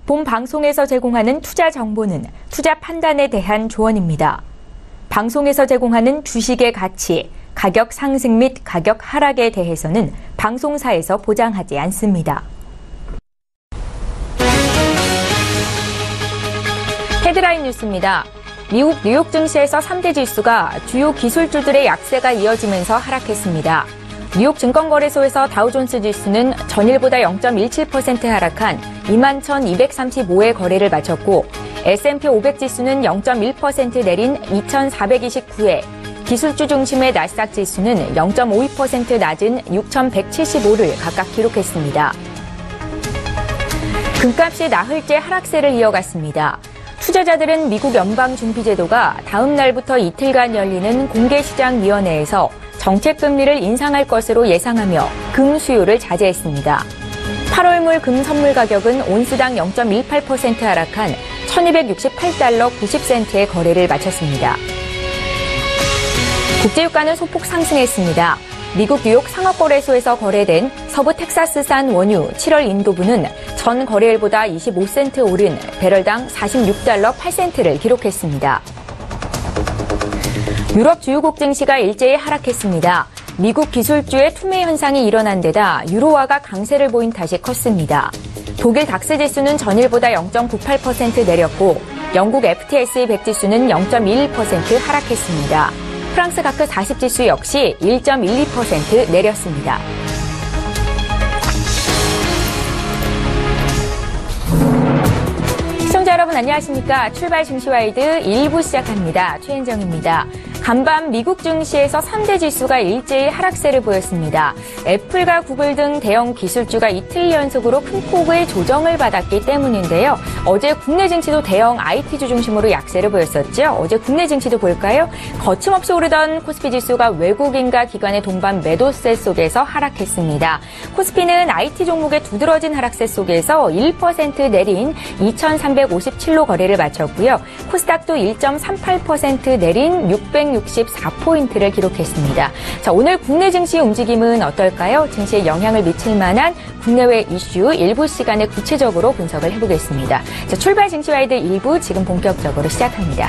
본 방송에서 제공하는 투자 정보는 투자 판단에 대한 조언입니다. 방송에서 제공하는 주식의 가치, 가격 상승 및 가격 하락에 대해서는 방송사에서 보장하지 않습니다. 헤드라인 뉴스입니다. 미국 뉴욕 증시에서 3대 지수가 주요 기술주들의 약세가 이어지면서 하락했습니다. 뉴욕 증권거래소에서 다우존스 지수는 전일보다 0.17% 하락한 21,235의 거래를 마쳤고 S&P 500 지수는 0.1% 내린 2,429회, 기술주 중심의 나스닥 지수는 0.52% 낮은 6,175를 각각 기록했습니다. 금값이 나흘째 하락세를 이어갔습니다. 투자자들은 미국 연방준비제도가 다음 날부터 이틀간 열리는 공개시장위원회에서 정책금리를 인상할 것으로 예상하며 금 수요를 자제했습니다. 8월물 금 선물 가격은 온스당 0.18% 하락한 1,268달러 90센트의 거래를 마쳤습니다. 국제유가는 소폭 상승했습니다. 미국 뉴욕 상업거래소에서 거래된 서부 텍사스산 원유 7월 인도분은 전 거래일보다 25센트 오른 배럴당 46달러 8센트를 기록했습니다. 유럽 주요국 증시가 일제히 하락했습니다. 미국 기술주의 투매 현상이 일어난 데다 유로화가 강세를 보인 탓이 컸습니다. 독일 닥스 지수는 전일보다 0.98% 내렸고 영국 FTSE 100 지수는 0.21% 하락했습니다. 프랑스 가크 40 지수 역시 1.12% 내렸습니다. 시청자 여러분 안녕하십니까? 출발 증시와이드 1부 시작합니다. 최현정입니다. 간밤 미국 증시에서 3대 지수가 일제히 하락세를 보였습니다. 애플과 구글 등 대형 기술주가 이틀 연속으로 큰 폭의 조정을 받았기 때문인데요. 어제 국내 증시도 대형 IT주 중심으로 약세를 보였었죠. 어제 국내 증시도 볼까요? 거침없이 오르던 코스피 지수가 외국인과 기관의 동반 매도세 속에서 하락했습니다. 코스피는 IT 종목의 두드러진 하락세 속에서 1% 내린 2,357로 거래를 마쳤고요. 코스닥도 1.38% 내린 664포인트를 기록했습니다. 자, 오늘 국내 증시 움직임은 어떨까요? 증시에 영향을 미칠 만한 국내외 이슈 일부 시간에 구체적으로 분석을 해보겠습니다. 자, 출발 증시와이드 1부 지금 본격적으로 시작합니다.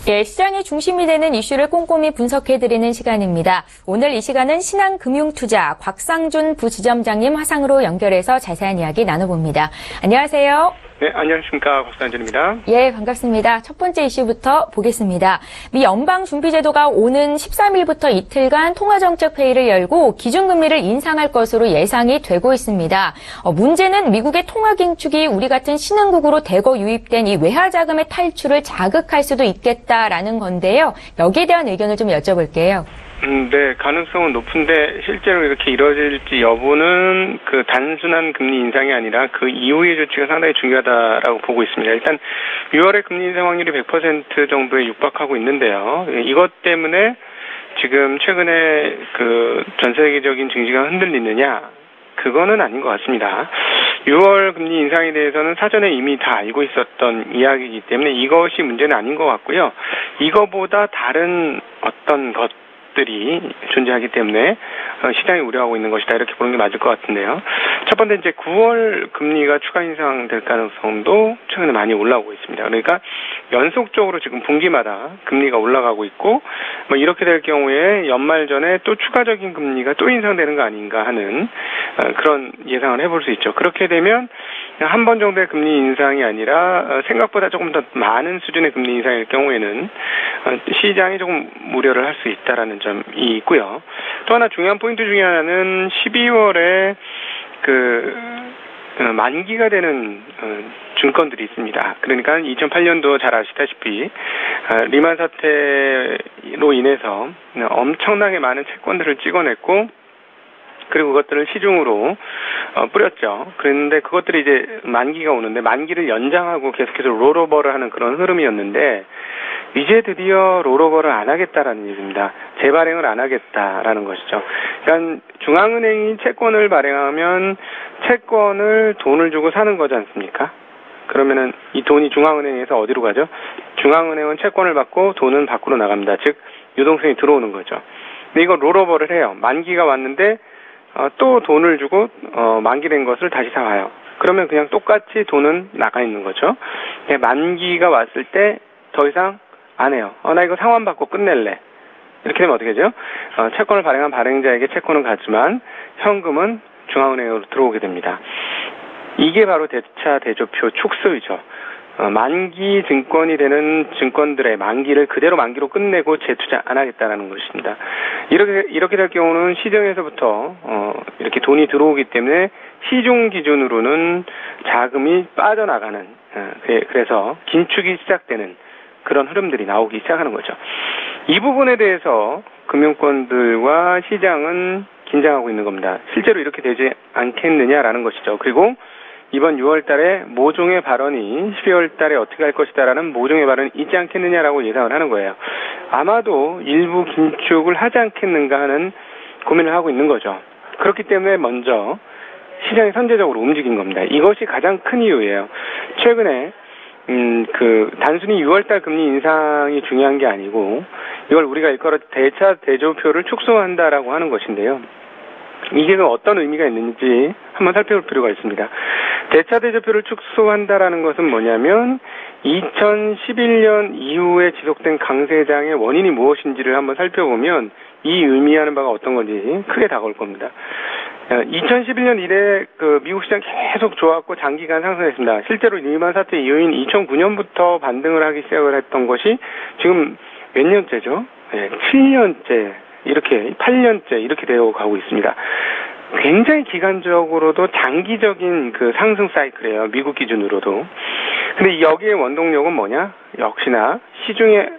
예, 시장의 중심이 되는 이슈를 꼼꼼히 분석해드리는 시간입니다. 오늘 이 시간은 신한금융투자 곽상준 부지점장님 화상으로 연결해서 자세한 이야기 나눠봅니다. 안녕하세요. 네, 안녕하십니까. 곽상준입니다. 예, 반갑습니다. 첫 번째 이슈부터 보겠습니다. 미 연방준비제도가 오는 13일부터 이틀간 통화정책회의를 열고 기준금리를 인상할 것으로 예상이 되고 있습니다. 문제는 미국의 통화긴축이 우리 같은 신흥국으로 대거 유입된 이 외화자금의 탈출을 자극할 수도 있겠다라는 건데요. 여기에 대한 의견을 좀 여쭤볼게요. 네, 가능성은 높은데 실제로 이렇게 이루어질지 여부는 그 단순한 금리 인상이 아니라 그 이후의 조치가 상당히 중요하다라고 보고 있습니다. 일단 6월에 금리 인상 확률이 100% 정도에 육박하고 있는데요. 이것 때문에 지금 최근에 그 전 세계적인 증시가 흔들리느냐? 그거는 아닌 것 같습니다. 6월 금리 인상에 대해서는 사전에 이미 다 알고 있었던 이야기이기 때문에 이것이 문제는 아닌 것 같고요. 이거보다 다른 어떤 것들이 존재하기 때문에 시장이 우려하고 있는 것이다 이렇게 보는 게 맞을 것 같은데요. 첫 번째 이제 9월 금리가 추가 인상될 가능성도 최근에 많이 올라오고 있습니다. 그러니까 연속적으로 지금 분기마다 금리가 올라가고 있고 뭐 이렇게 될 경우에 연말 전에 또 추가적인 금리가 또 인상되는 거 아닌가 하는 그런 예상을 해볼 수 있죠. 그렇게 되면 한 번 정도의 금리 인상이 아니라 생각보다 조금 더 많은 수준의 금리 인상일 경우에는 시장이 조금 우려를 할 수 있다라는 점이 있고요. 또 하나 중요한 포인트 중에 하나는 12월에 만기가 되는 증권들이 있습니다. 그러니까 2008년도 잘 아시다시피 리만 사태로 인해서 엄청나게 많은 채권들을 찍어냈고 그리고 그것들을 시중으로 뿌렸죠. 그런데 그것들이 이제 만기가 오는데 만기를 연장하고 계속해서 롤오버를 하는 그런 흐름이었는데 이제 드디어 롤오버를 안 하겠다라는 얘기입니다. 재발행을 안 하겠다라는 것이죠. 그러니까 중앙은행이 채권을 발행하면 채권을 돈을 주고 사는 거지 않습니까? 그러면은 이 돈이 중앙은행에서 어디로 가죠? 중앙은행은 채권을 받고 돈은 밖으로 나갑니다. 즉 유동성이 들어오는 거죠. 근데 이거 롤오버를 해요. 만기가 왔는데 또 돈을 주고 만기된 것을 다시 사와요. 그러면 그냥 똑같이 돈은 나가 있는 거죠. 만기가 왔을 때 더 이상 안 해요. 나 이거 상환받고 끝낼래. 이렇게 되면 어떻게 되죠? 채권을 발행한 발행자에게 채권은 가지만 현금은 중앙은행으로 들어오게 됩니다. 이게 바로 대차 대조표 축소이죠. 만기 증권이 되는 증권들의 만기를 그대로 만기로 끝내고 재투자 안 하겠다라는 것입니다. 이렇게 될 경우는 시중에서부터 이렇게 돈이 들어오기 때문에 시중 기준으로는 자금이 빠져나가는 그래서 긴축이 시작되는 그런 흐름들이 나오기 시작하는 거죠. 이 부분에 대해서 금융권들과 시장은 긴장하고 있는 겁니다. 실제로 이렇게 되지 않겠느냐라는 것이죠. 그리고 이번 6월 달에 모종의 발언이 12월 달에 어떻게 할 것이다라는 모종의 발언이 있지 않겠느냐라고 예상을 하는 거예요. 아마도 일부 긴축을 하지 않겠는가 하는 고민을 하고 있는 거죠. 그렇기 때문에 먼저 시장이 선제적으로 움직인 겁니다. 이것이 가장 큰 이유예요. 최근에 단순히 6월달 금리 인상이 중요한 게 아니고 이걸 우리가 일컬어 대차 대조표를 축소한다라고 하는 것인데요. 이게 어떤 의미가 있는지 한번 살펴볼 필요가 있습니다. 대차 대조표를 축소한다라는 것은 뭐냐면 2011년 이후에 지속된 강세장의 원인이 무엇인지를 한번 살펴보면 이 의미하는 바가 어떤 건지 크게 다가올 겁니다. 2011년 이래 미국 시장 계속 좋았고 장기간 상승했습니다. 실제로 리만 사태 이후인 2009년부터 반등을 하기 시작을 했던 것이 지금 몇 년째죠? 7년째, 이렇게 8년째 이렇게 되어 가고 있습니다. 굉장히 기간적으로도 장기적인 상승 사이클이에요. 미국 기준으로도. 근데 여기에 원동력은 뭐냐? 역시나 시중의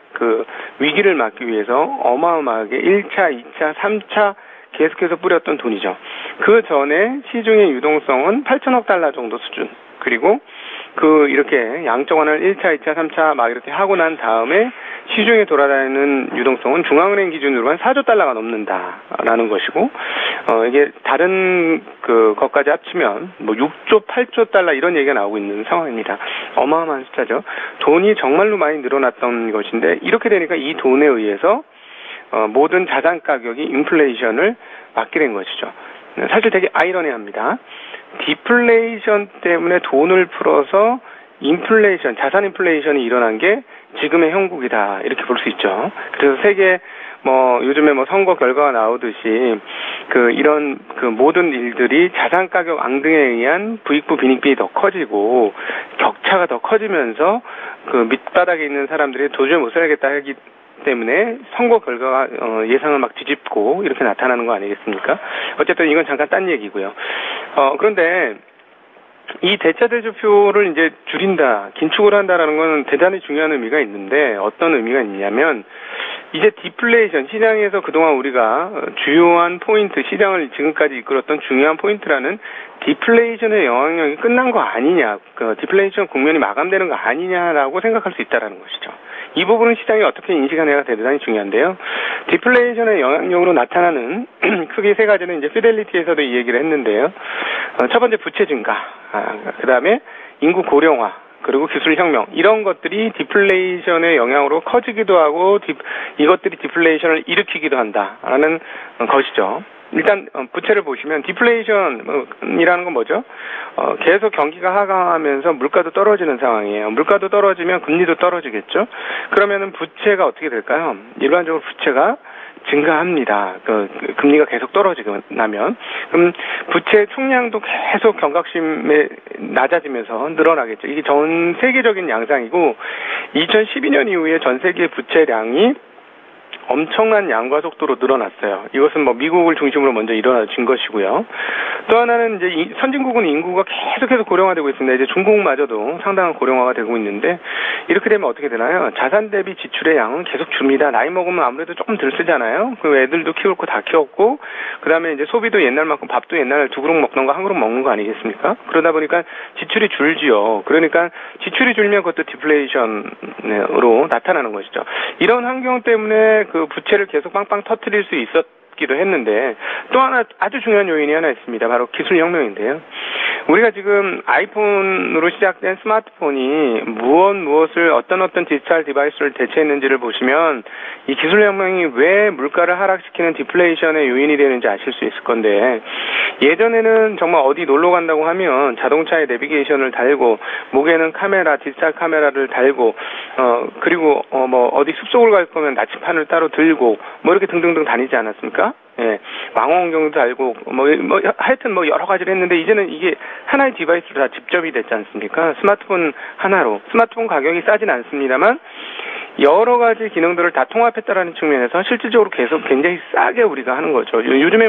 위기를 막기 위해서 어마어마하게 1차, 2차, 3차 계속해서 뿌렸던 돈이죠. 그 전에 시중의 유동성은 8천억 달러 정도 수준. 그리고 이렇게 양적 완화를 1차, 2차, 3차 막 이렇게 하고 난 다음에 시중에 돌아다니는 유동성은 중앙은행 기준으로 한 4조 달러가 넘는다라는 것이고, 이게 다른 것까지 합치면 6조, 8조 달러 이런 얘기가 나오고 있는 상황입니다. 어마어마한 숫자죠. 돈이 정말로 많이 늘어났던 것인데, 이렇게 되니까 이 돈에 의해서 모든 자산 가격이 인플레이션을 막게 된 것이죠. 사실 되게 아이러니합니다. 디플레이션 때문에 돈을 풀어서 인플레이션, 자산 인플레이션이 일어난 게 지금의 형국이다. 이렇게 볼 수 있죠. 그래서 세계 요즘에 선거 결과가 나오듯이 이런 모든 일들이 자산 가격 앙등에 의한 부익부 빈익빈이 더 커지고 격차가 더 커지면서 밑바닥에 있는 사람들이 도저히 못 살겠다 하기 때문에 선거 결과가 예상을 막 뒤집고 이렇게 나타나는 거 아니겠습니까? 어쨌든 이건 잠깐 딴 얘기고요. 그런데 이 대차 대조표를 이제 줄인다, 긴축을 한다라는 건 대단히 중요한 의미가 있는데 어떤 의미가 있냐면 이제 디플레이션, 시장에서 그동안 우리가 주요한 포인트, 시장을 지금까지 이끌었던 중요한 포인트라는 디플레이션의 영향력이 끝난 거 아니냐, 디플레이션 국면이 마감되는 거 아니냐라고 생각할 수 있다라는 것이죠. 이 부분은 시장이 어떻게 인식하느냐가 대단히 중요한데요. 디플레이션의 영향력으로 나타나는 크게 세 가지는 이제 피델리티에서도 이 얘기를 했는데요. 첫 번째 부채 증가, 그 다음에 인구 고령화, 그리고 기술혁명, 이런 것들이 디플레이션의 영향으로 커지기도 하고 이것들이 디플레이션을 일으키기도 한다라는 것이죠. 일단 부채를 보시면 디플레이션이라는 건 뭐죠? 계속 경기가 하강하면서 물가도 떨어지는 상황이에요. 물가도 떨어지면 금리도 떨어지겠죠. 그러면은 부채가 어떻게 될까요? 일반적으로 부채가 증가합니다. 금리가 계속 떨어지고 나면. 그럼 부채 총량도 계속 경각심에 낮아지면서 늘어나겠죠. 이게 전 세계적인 양상이고 2012년 이후에 전 세계 부채량이 엄청난 양과 속도로 늘어났어요. 이것은 미국을 중심으로 먼저 일어나진 것이고요. 또 하나는 이제 선진국은 인구가 계속해서 고령화되고 있습니다. 이제 중국마저도 상당한 고령화가 되고 있는데 이렇게 되면 어떻게 되나요? 자산 대비 지출의 양은 계속 줍니다. 나이 먹으면 아무래도 조금 덜 쓰잖아요. 그 애들도 키울 거 다 키웠고 그다음에 이제 소비도 옛날만큼 밥도 옛날 두 그릇 먹던 거 한 그릇 먹는 거 아니겠습니까? 그러다 보니까 지출이 줄지요. 그러니까 지출이 줄면 그것도 디플레이션으로 나타나는 것이죠. 이런 환경 때문에 그 부채를 계속 빵빵 터뜨릴 수 있었기도 했는데 또 하나 아주 중요한 요인이 하나 있습니다. 바로 기술혁명인데요. 우리가 지금 아이폰으로 시작된 스마트폰이 무엇을 어떤 디지털 디바이스를 대체했는지를 보시면 이 기술혁명이 왜 물가를 하락시키는 디플레이션의 요인이 되는지 아실 수 있을 건데 예전에는 정말 어디 놀러 간다고 하면 자동차에 내비게이션을 달고 목에는 카메라, 디지털 카메라를 달고 그리고 뭐 어디 숲속을 갈 거면 나침판을 따로 들고 뭐 이렇게 등등등 다니지 않았습니까? 예, 망원경도 달고 하여튼 여러 가지를 했는데 이제는 이게 하나의 디바이스로 다 집접이 됐지 않습니까? 스마트폰 하나로. 스마트폰 가격이 싸진 않습니다만 여러 가지 기능들을 다 통합했다라는 측면에서 실질적으로 계속 굉장히 싸게 우리가 하는 거죠. 요즘에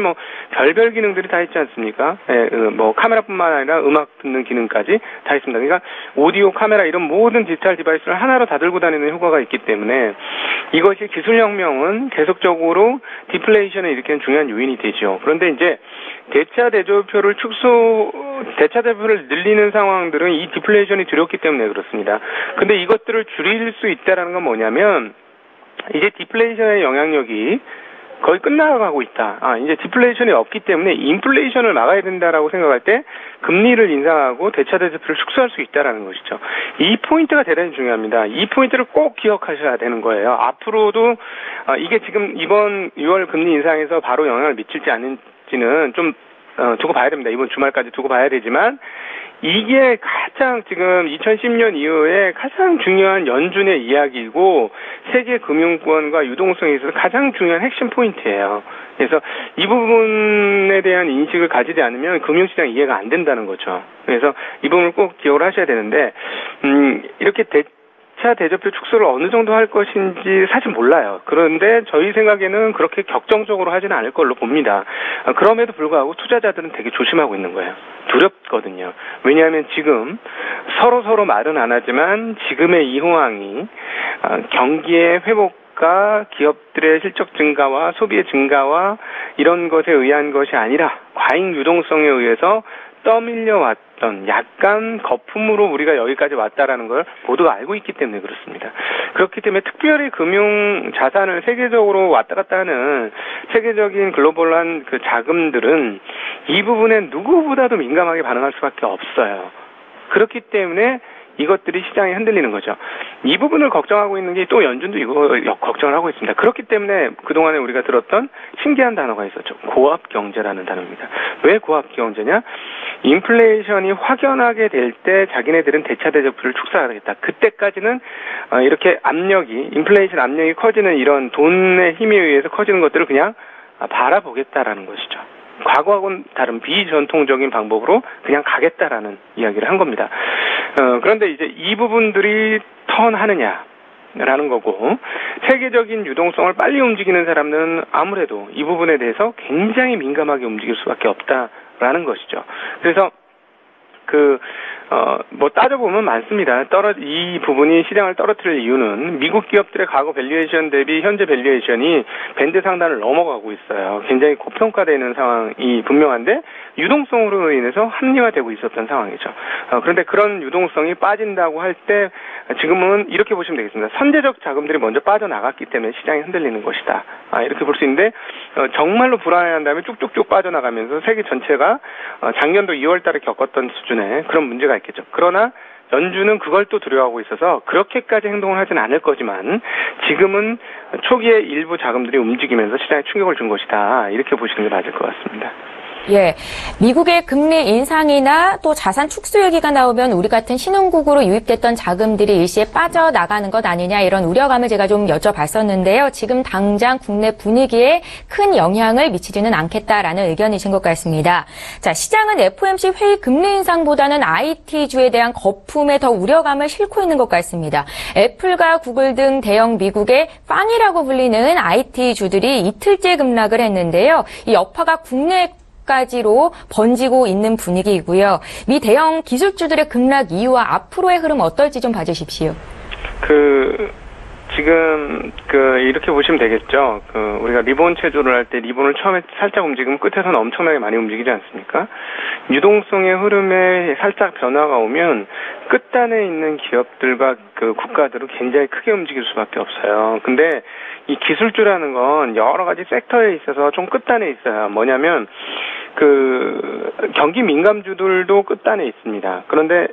별별 기능들이 다 있지 않습니까? 예, 카메라뿐만 아니라 음악 듣는 기능까지 다 있습니다. 그러니까 오디오, 카메라 이런 모든 디지털 디바이스를 하나로 다 들고 다니는 효과가 있기 때문에 이것이 기술혁명은 계속적으로 디플레이션을 일으키는 중요한 요인이 되죠. 그런데 이제 대차 대조표를 늘리는 상황들은 이 디플레이션이 두렵기 때문에 그렇습니다. 근데 이것들을 줄일 수 있다라는 건 뭐냐면 이제 디플레이션의 영향력이 거의 끝나가고 있다. 이제 디플레이션이 없기 때문에 인플레이션을 막아야 된다라고 생각할 때 금리를 인상하고 대차 대조표를 축소할 수 있다라는 것이죠. 이 포인트가 대단히 중요합니다. 이 포인트를 꼭 기억하셔야 되는 거예요. 앞으로도 이게 지금 이번 6월 금리 인상에서 바로 영향을 미칠지 않을지는 좀 두고 봐야 됩니다. 이번 주말까지 두고 봐야 되지만 이게 가장 지금 2010년 이후에 가장 중요한 연준의 이야기이고 세계 금융권과 유동성에 있어서 가장 중요한 핵심 포인트예요. 그래서 이 부분에 대한 인식을 가지지 않으면 금융시장 이해가 안 된다는 거죠. 그래서 이 부분을 꼭 기억을 하셔야 되는데 이렇게 대차 대조표 축소를 어느 정도 할 것인지 사실 몰라요. 그런데 저희 생각에는 그렇게 격정적으로 하지는 않을 걸로 봅니다. 그럼에도 불구하고 투자자들은 되게 조심하고 있는 거예요. 두렵거든요. 왜냐하면 지금 서로 말은 안 하지만 지금의 이 호황이 경기의 회복과 기업들의 실적 증가와 소비의 증가와 이런 것에 의한 것이 아니라 과잉 유동성에 의해서 떠밀려 왔던 약간 거품으로 우리가 여기까지 왔다라는 걸 모두가 알고 있기 때문에 그렇습니다. 그렇기 때문에 특별히 금융 자산을 세계적으로 왔다 갔다 하는 세계적인 글로벌한 그 자금들은 이 부분에 누구보다도 민감하게 반응할 수밖에 없어요. 그렇기 때문에 이것들이 시장이 흔들리는 거죠. 이 부분을 걱정하고 있는 게 또 연준도 이거 걱정을 하고 있습니다. 그렇기 때문에 그동안에 우리가 들었던 신기한 단어가 있었죠. 고압 경제라는 단어입니다. 왜 고압 경제냐? 인플레이션이 확연하게 될 때 자기네들은 대차 대조표를 축소하겠다. 그때까지는 이렇게 인플레이션 압력이 커지는 이런 돈의 힘에 의해서 커지는 것들을 그냥 바라보겠다라는 것이죠. 과거하고는 다른 비전통적인 방법으로 그냥 가겠다라는 이야기를 한 겁니다. 그런데 이제 이 부분들이 턴하느냐라는 거고 세계적인 유동성을 빨리 움직이는 사람은 아무래도 이 부분에 대해서 굉장히 민감하게 움직일 수밖에 없다라는 것이죠. 그래서 따져보면 많습니다. 이 부분이 시장을 떨어뜨릴 이유는 미국 기업들의 과거 밸류에이션 대비 현재 밸류에이션이 밴드 상단을 넘어가고 있어요. 굉장히 고평가되는 상황이 분명한데 유동성으로 인해서 합리화되고 있었던 상황이죠. 그런데 그런 유동성이 빠진다고 할 때 지금은 이렇게 보시면 되겠습니다. 선제적 자금들이 먼저 빠져나갔기 때문에 시장이 흔들리는 것이다. 이렇게 볼 수 있는데 정말로 불안해한다면 쭉쭉쭉 빠져나가면서 세계 전체가 작년도 2월 달에 겪었던 수준의 그런 문제가 있겠죠. 그러나 연준은 그걸 또 두려워하고 있어서 그렇게까지 행동을 하진 않을 거지만 지금은 초기에 일부 자금들이 움직이면서 시장에 충격을 준 것이다. 이렇게 보시는 게 맞을 것 같습니다. 예, 미국의 금리 인상이나 또 자산 축소 얘기가 나오면 우리 같은 신흥국으로 유입됐던 자금들이 일시에 빠져나가는 것 아니냐 이런 우려감을 제가 좀 여쭤봤었는데요. 지금 당장 국내 분위기에 큰 영향을 미치지는 않겠다라는 의견이신 것 같습니다. 자, 시장은 FOMC 회의 금리 인상보다는 IT주에 대한 거품에 더 우려감을 싣고 있는 것 같습니다. 애플과 구글 등 대형 미국의 빵이라고 불리는 IT주들이 이틀째 급락을 했는데요. 이 여파가 국내 시장까지로 번지고 있는 분위기이고요. 미 대형 기술주들의 급락 이유와 앞으로의 흐름 어떨지 좀 봐주십시오. 지금 이렇게 보시면 되겠죠. 우리가 리본 체조를 할 때 리본을 처음에 살짝 움직이면 끝에서는 엄청나게 많이 움직이지 않습니까? 유동성의 흐름에 살짝 변화가 오면 끝단에 있는 기업들과 국가들은 굉장히 크게 움직일 수밖에 없어요. 근데 이 기술주라는 건 여러 가지 섹터에 있어서 좀 끝단에 있어요. 뭐냐면 경기 민감주들도 끝단에 있습니다. 그런데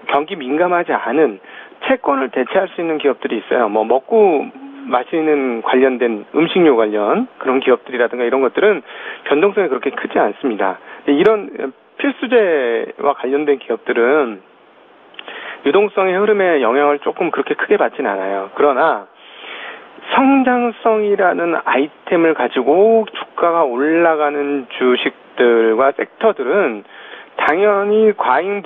경기 민감하지 않은 채권을 대체할 수 있는 기업들이 있어요. 뭐 먹고 마시는 관련된 음식료 관련 그런 기업들이라든가 이런 것들은 변동성이 그렇게 크지 않습니다. 이런 필수재와 관련된 기업들은 유동성의 흐름에 영향을 조금 그렇게 크게 받지는 않아요. 그러나 성장성이라는 아이템을 가지고 주가가 올라가는 주식들과 sektor들은 당연히 과잉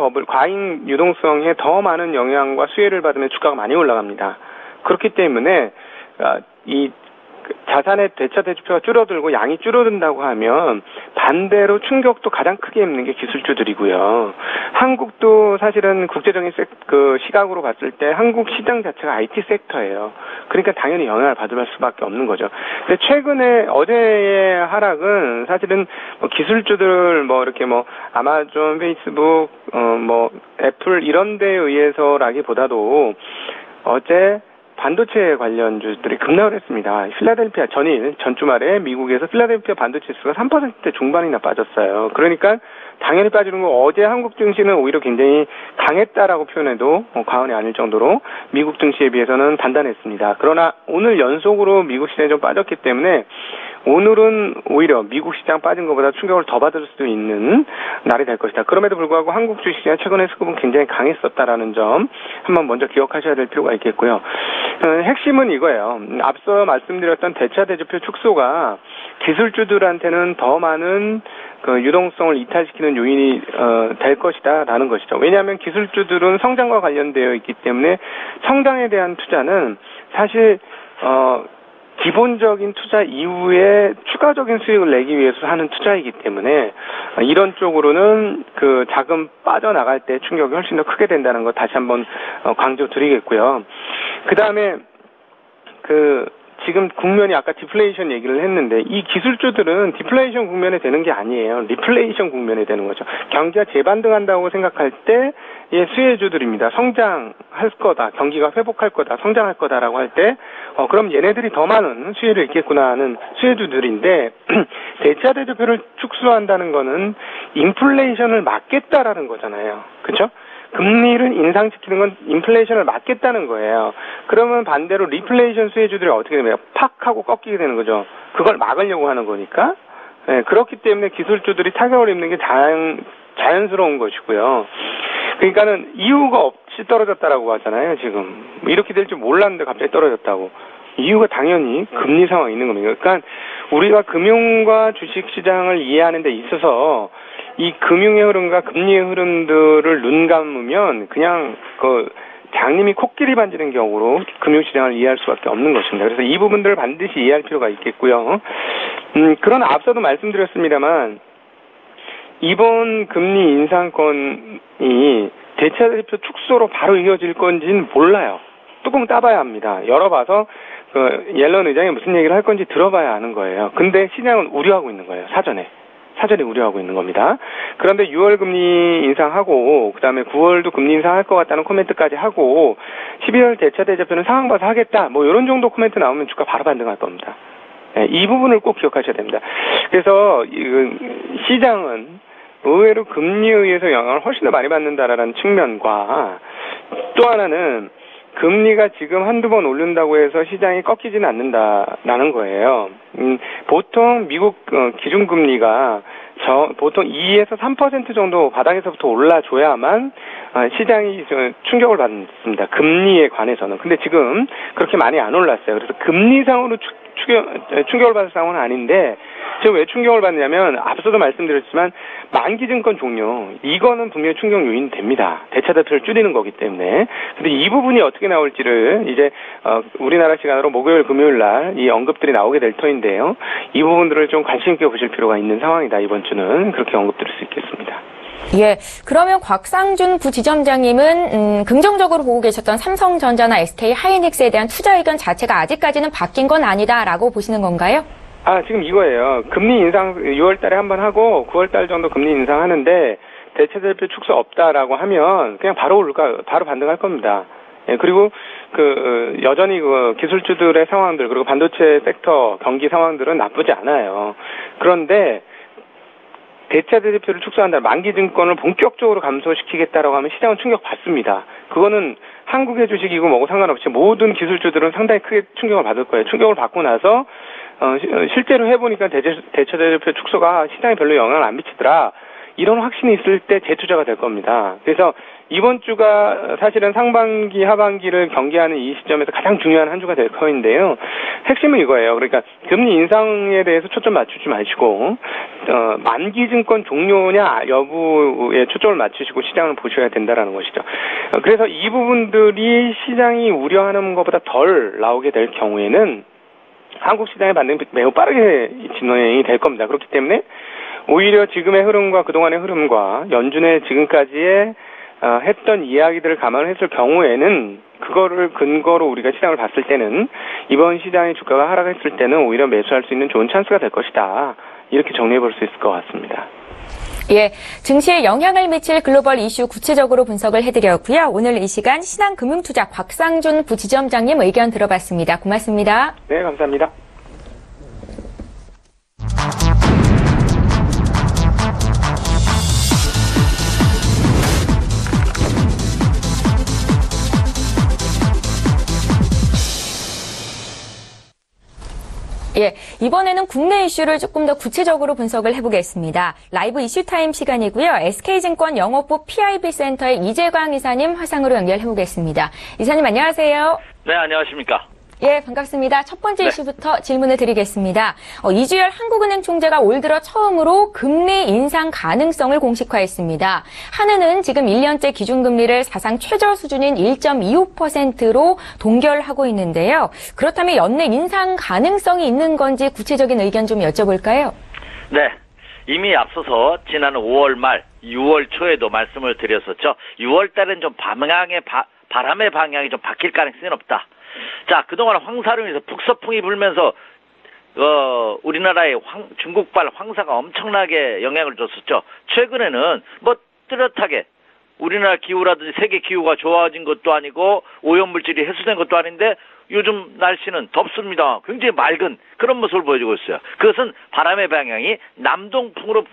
유동성에 더 많은 영향과 수혜를 받으면 주가가 많이 올라갑니다. 그렇기 때문에 이 자산의 대차 대조표가 줄어들고 양이 줄어든다고 하면 반대로 충격도 가장 크게 입는 게 기술주들이고요. 한국도 사실은 국제적인 시각으로 봤을 때 한국 시장 자체가 IT 섹터예요. 그러니까 당연히 영향을 받을 수밖에 없는 거죠. 근데 최근에 어제의 하락은 사실은 기술주들 이렇게 아마존, 페이스북, 애플 이런 데에 의해서라기보다도 어제 반도체 관련주들이 급락을 했습니다. 필라델피아 전 주말에 미국에서 필라델피아 반도체 지수가 3% 중반이나 빠졌어요. 그러니까 당연히 빠지는 거 어제 한국 증시는 오히려 굉장히 강했다라고 표현해도 과언이 아닐 정도로 미국 증시에 비해서는 단단했습니다. 그러나 오늘 연속으로 미국 시장이 좀 빠졌기 때문에 오늘은 오히려 미국 시장 빠진 것보다 충격을 더 받을 수도 있는 날이 될 것이다. 그럼에도 불구하고 한국 주식시장 최근에 수급은 굉장히 강했었다라는 점 한번 먼저 기억하셔야 될 필요가 있겠고요. 핵심은 이거예요. 앞서 말씀드렸던 대차 대조표 축소가 기술주들한테는 더 많은 유동성을 이탈시키는 요인이 될 것이다라는 것이죠. 왜냐하면 기술주들은 성장과 관련되어 있기 때문에 성장에 대한 투자는 사실 기본적인 투자 이후에 추가적인 수익을 내기 위해서 하는 투자이기 때문에 이런 쪽으로는 자금 빠져나갈 때 충격이 훨씬 더 크게 된다는 거 다시 한번 강조드리겠고요. 그 다음에 지금 국면이 아까 디플레이션 얘기를 했는데 이 기술주들은 디플레이션 국면에 되는 게 아니에요. 리플레이션 국면에 되는 거죠. 경기가 재반등한다고 생각할 때의 수혜주들입니다. 성장할 거다, 경기가 회복할 거다, 성장할 거다라고 할 때 그럼 얘네들이 더 많은 수혜를 입겠구나 하는 수혜주들인데 대차 대조표를 축소한다는 거는 인플레이션을 막겠다라는 거잖아요. 그렇죠? 금리를 인상시키는 건 인플레이션을 막겠다는 거예요. 그러면 반대로 리플레이션 수혜주들이 어떻게 되면 팍 하고 꺾이게 되는 거죠. 그걸 막으려고 하는 거니까. 네, 그렇기 때문에 기술주들이 타격을 입는 게 자연스러운 것이고요. 그러니까는 이유가 없이 떨어졌다라고 하잖아요, 지금. 이렇게 될 줄 몰랐는데 갑자기 떨어졌다고. 이유가 당연히 금리 상황이 있는 겁니다. 그러니까 우리가 금융과 주식시장을 이해하는 데 있어서 이 금융의 흐름과 금리의 흐름들을 눈 감으면 그냥 장님이 코끼리 만지는 격으로 금융시장을 이해할 수밖에 없는 것입니다. 그래서 이 부분들을 반드시 이해할 필요가 있겠고요. 그러나 앞서도 말씀드렸습니다만 이번 금리 인상권이 대차 대조 축소로 바로 이어질 건지는 몰라요. 뚜껑 따봐야 합니다. 열어봐서 옐런 의장이 무슨 얘기를 할 건지 들어봐야 아는 거예요. 근데 시장은 우려하고 있는 거예요. 사전에 우려하고 있는 겁니다. 그런데 6월 금리 인상하고 그다음에 9월도 금리 인상할 것 같다는 코멘트까지 하고 12월 대차 대조표는 상황 봐서 하겠다. 이런 정도 코멘트 나오면 주가 바로 반등할 겁니다. 이 부분을 꼭 기억하셔야 됩니다. 그래서 시장은 의외로 금리에 의해서 영향을 훨씬 더 많이 받는다라는 측면과 또 하나는 금리가 지금 한두 번 오른다고 해서 시장이 꺾이지는 않는다라는 거예요. 보통 미국 기준금리가 보통 2에서 3% 정도 바닥에서부터 올라줘야만 시장이 충격을 받습니다. 금리에 관해서는. 근데 지금 그렇게 많이 안 올랐어요. 그래서 금리상으로 충격을 받을 상황은 아닌데 지금 왜 충격을 받냐면 앞서도 말씀드렸지만 만기증권 종료 이거는 분명히 충격 요인이 됩니다. 대차대표를 줄이는 거기 때문에. 근데 이 부분이 어떻게 나올지를 이제 우리나라 시간으로 목요일 금요일 날 이 언급들이 나오게 될 터인데요. 이 부분들을 좀 관심 있게 보실 필요가 있는 상황이다. 이번 주는 그렇게 언급드릴 수 있겠습니다. 예, 그러면 곽상준 부지점장님은 긍정적으로 보고 계셨던 삼성전자나 SK 하이닉스에 대한 투자 의견 자체가 아직까지는 바뀐 건 아니다라고 보시는 건가요? 지금 이거예요. 금리 인상 6월 달에 한번 하고 9월 달 정도 금리 인상하는데 대체대표 축소 없다라고 하면 그냥 바로 바로 반등할 겁니다. 예, 그리고 여전히 기술주들의 상황들 그리고 반도체 섹터 경기 상황들은 나쁘지 않아요. 그런데 대차대표를 축소한다. 만기증권을 본격적으로 감소시키겠다라고 하면 시장은 충격받습니다. 그거는 한국의 주식이고 뭐고 상관없이 모든 기술주들은 상당히 크게 충격을 받을 거예요. 충격을 받고 나서 실제로 해보니까 대차대표 축소가 시장에 별로 영향을 안 미치더라. 이런 확신이 있을 때 재투자가 될 겁니다. 그래서 이번 주가 사실은 상반기, 하반기를 경계하는 이 시점에서 가장 중요한 한 주가 될 터인데요. 핵심은 이거예요. 그러니까 금리 인상에 대해서 초점 맞추지 마시고 만기증권 종료냐 여부에 초점을 맞추시고 시장을 보셔야 된다라는 것이죠. 그래서 이 부분들이 시장이 우려하는 것보다 덜 나오게 될 경우에는 한국 시장의 반응이 매우 빠르게 진행이 될 겁니다. 그렇기 때문에 오히려 지금의 흐름과 그동안의 흐름과 연준의 지금까지의 했던 이야기들을 감안했을 경우에는 그거를 근거로 우리가 시장을 봤을 때는 이번 시장의 주가가 하락했을 때는 오히려 매수할 수 있는 좋은 찬스가 될 것이다. 이렇게 정리해 볼 수 있을 것 같습니다. 예, 증시에 영향을 미칠 글로벌 이슈 구체적으로 분석을 해드렸고요. 오늘 이 시간 신한금융투자 곽상준 부지점장님 의견 들어봤습니다. 고맙습니다. 네, 감사합니다. 예, 이번에는 국내 이슈를 조금 더 구체적으로 분석을 해보겠습니다. 라이브 이슈타임 시간이고요. SK증권 영업부 PIB 센터의 이재광 이사님 화상으로 연결해보겠습니다. 이사님 안녕하세요. 네, 안녕하십니까. 예, 반갑습니다. 첫 번째 이슈부터 질문을 드리겠습니다. 이주열 한국은행 총재가 올 들어 처음으로 금리 인상 가능성을 공식화했습니다. 한은은 지금 1년째 기준금리를 사상 최저 수준인 1.25%로 동결하고 있는데요. 그렇다면 연내 인상 가능성이 있는 건지 구체적인 의견 좀 여쭤볼까요? 네, 이미 앞서서 지난 5월 말, 6월 초에도 말씀을 드렸었죠. 6월 달엔 좀 바람의 방향이 좀 바뀔 가능성이 없다. 자, 그동안 황사로 인해서 북서풍이 불면서 우리나라의 중국발 황사가 엄청나게 영향을 줬었죠. 최근에는 뚜렷하게 우리나라 기후라든지 세계 기후가 좋아진 것도 아니고 오염물질이 해소된 것도 아닌데 요즘 날씨는 덥습니다. 굉장히 맑은 그런 모습을 보여주고 있어요. 그것은 바람의 방향이 남동풍으로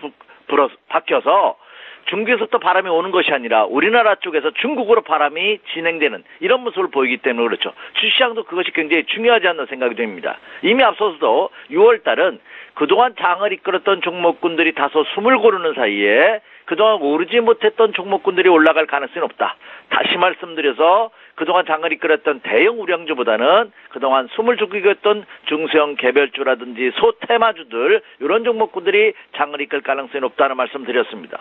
바뀌어서 중국에서부터 바람이 오는 것이 아니라 우리나라 쪽에서 중국으로 바람이 진행되는 이런 모습을 보이기 때문에 그렇죠. 주시장도 그것이 굉장히 중요하지 않나 생각이 됩니다. 이미 앞서서도 6월 달은 그동안 장을 이끌었던 종목군들이 다소 숨을 고르는 사이에 그동안 오르지 못했던 종목군들이 올라갈 가능성이 없다. 다시 말씀드려서 그동안 장을 이끌었던 대형 우량주보다는 그동안 숨을 죽이고 있던 중소형 개별주라든지 소테마주들 이런 종목군들이 장을 이끌 가능성이 높다는 말씀 드렸습니다.